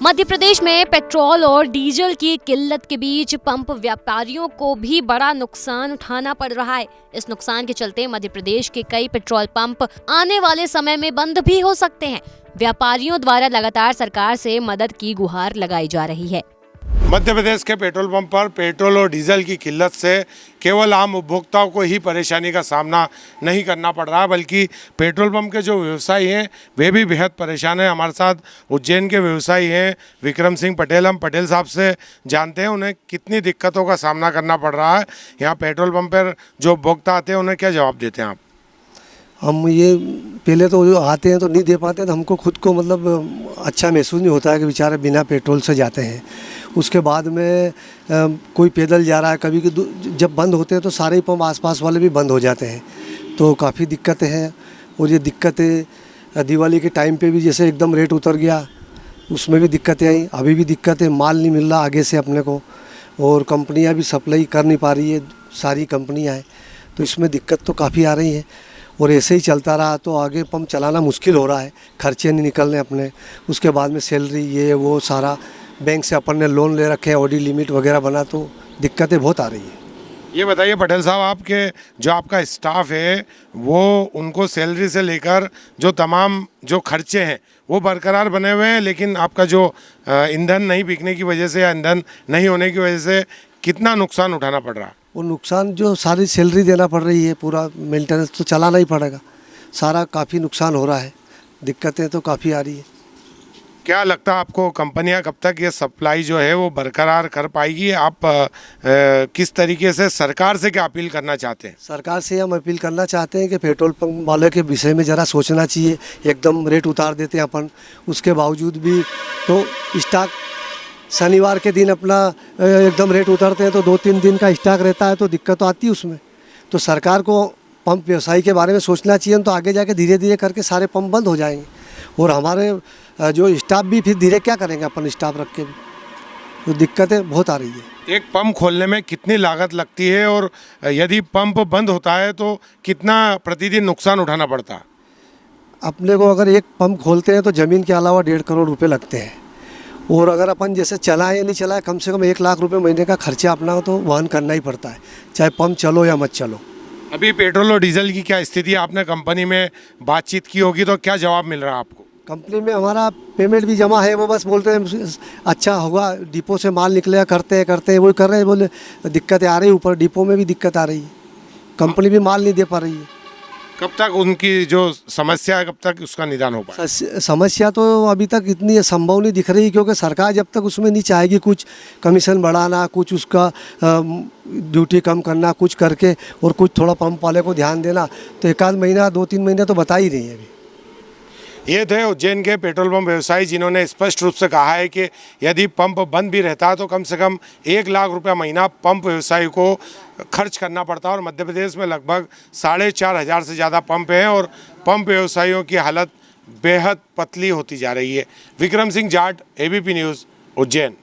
मध्य प्रदेश में पेट्रोल और डीजल की किल्लत के बीच पंप व्यापारियों को भी बड़ा नुकसान उठाना पड़ रहा है। इस नुकसान के चलते मध्य प्रदेश के कई पेट्रोल पंप आने वाले समय में बंद भी हो सकते हैं। व्यापारियों द्वारा लगातार सरकार से मदद की गुहार लगाई जा रही है। मध्य प्रदेश के पेट्रोल पंप पर पेट्रोल और डीजल की किल्लत से केवल आम उपभोक्ताओं को ही परेशानी का सामना नहीं करना पड़ रहा, बल्कि पेट्रोल पंप के जो व्यवसायी हैं वे भी बेहद परेशान हैं। हमारे साथ उज्जैन के व्यवसायी हैं विक्रम सिंह पटेल। हम पटेल साहब से जानते हैं उन्हें कितनी दिक्कतों का सामना करना पड़ रहा है। यहाँ पेट्रोल पंप पर जो उपभोक्ता आते हैं उन्हें क्या जवाब देते हैं आप? हम ये पहले तो जो आते हैं तो नहीं दे पाते, तो हमको खुद को मतलब अच्छा महसूस नहीं होता है कि बेचारे बिना पेट्रोल से जाते हैं। उसके बाद में कोई पैदल जा रहा है, कभी जब बंद होते हैं तो सारे ही पंप आसपास वाले भी बंद हो जाते हैं, तो काफ़ी दिक्कतें हैं। और ये दिक्कतें दिवाली के टाइम पे भी जैसे एकदम रेट उतर गया, उसमें भी दिक्कतें आई। अभी भी दिक्कतें, माल नहीं मिल रहा आगे से अपने को, और कंपनियाँ भी सप्लाई कर नहीं पा रही है, सारी कंपनियाँ हैं, तो इसमें दिक्कत तो काफ़ी आ रही है। और ऐसे ही चलता रहा तो आगे पंप चलाना मुश्किल हो रहा है, खर्चे नहीं निकल रहे अपने। उसके बाद में सैलरी ये वो सारा, बैंक से अपन ने लोन ले रखे हैं, ओडी लिमिट वगैरह बना, तो दिक्कतें बहुत आ रही है। ये बताइए पटेल साहब, आपके जो आपका स्टाफ है वो उनको सैलरी से लेकर जो तमाम जो खर्चे हैं वो बरकरार बने हुए हैं, लेकिन आपका जो ईंधन नहीं बिकने की वजह से या ईंधन नहीं होने की वजह से कितना नुकसान उठाना पड़ रहा है? वो नुकसान जो सारी सैलरी देना पड़ रही है, पूरा मेंटेनेंस तो चलाना ही पड़ेगा, सारा काफ़ी नुकसान हो रहा है, दिक्कतें तो काफ़ी आ रही है। क्या लगता है आपको कंपनियां कब तक ये सप्लाई जो है वो बरकरार कर पाएगी? आप किस तरीके से सरकार से क्या अपील करना चाहते हैं? सरकार से हम अपील करना चाहते हैं कि पेट्रोल पंप वाले के विषय में ज़रा सोचना चाहिए। एकदम रेट उतार देते हैं अपन, उसके बावजूद भी तो स्टॉक शनिवार के दिन अपना एकदम रेट उतरते हैं, तो 2-3 दिन का स्टॉक रहता है, तो दिक्कत तो आती है उसमें। तो सरकार को पंप व्यवसायी के बारे में सोचना चाहिए, तो आगे जाके धीरे धीरे करके सारे पंप बंद हो जाएंगे, और हमारे जो स्टाफ भी फिर धीरे क्या करेंगे अपन स्टाफ रख के भी, तो दिक्कतें बहुत आ रही है। एक पंप खोलने में कितनी लागत लगती है, और यदि पंप बंद होता है तो कितना प्रतिदिन नुकसान उठाना पड़ता है? अपने को अगर एक पंप खोलते हैं तो ज़मीन के अलावा 1.5 करोड़ रुपये लगते हैं, और अगर अपन जैसे चलाएं या नहीं चलाएं, कम से कम 1 लाख रुपए महीने का खर्चा अपना तो वहन करना ही पड़ता है, चाहे पंप चलो या मत चलो। अभी पेट्रोल और डीजल की क्या स्थिति है? आपने कंपनी में बातचीत की होगी, तो क्या जवाब मिल रहा है आपको? कंपनी में हमारा पेमेंट भी जमा है, वो बस बोलते हैं अच्छा होगा, डिपो से माल निकलेगा, करते हैं वही कर रहे हैं, बोले दिक्कतें आ रही है, ऊपर डिपो में भी दिक्कत आ रही है, कंपनी भी माल नहीं दे पा रही है। कब तक उनकी जो समस्या है, कब तक उसका निदान हो पाए? समस्या तो अभी तक इतनी संभव नहीं दिख रही, क्योंकि सरकार जब तक उसमें नहीं चाहेगी कुछ कमीशन बढ़ाना, कुछ उसका ड्यूटी कम करना, कुछ करके, और कुछ थोड़ा पंप वाले को ध्यान देना, तो 1 महीना 2-3 महीने तो बता ही रही है अभी। ये थे उज्जैन के पेट्रोल पंप व्यवसायी, जिन्होंने स्पष्ट रूप से कहा है कि यदि पंप बंद भी रहता है तो कम से कम 1 लाख रुपया महीना पंप व्यवसायी को खर्च करना पड़ता है। और मध्य प्रदेश में लगभग 4,500 से ज़्यादा पंप हैं, और पंप व्यवसायियों की हालत बेहद पतली होती जा रही है। Vikram Singh Jat, ABP news, Ujjain.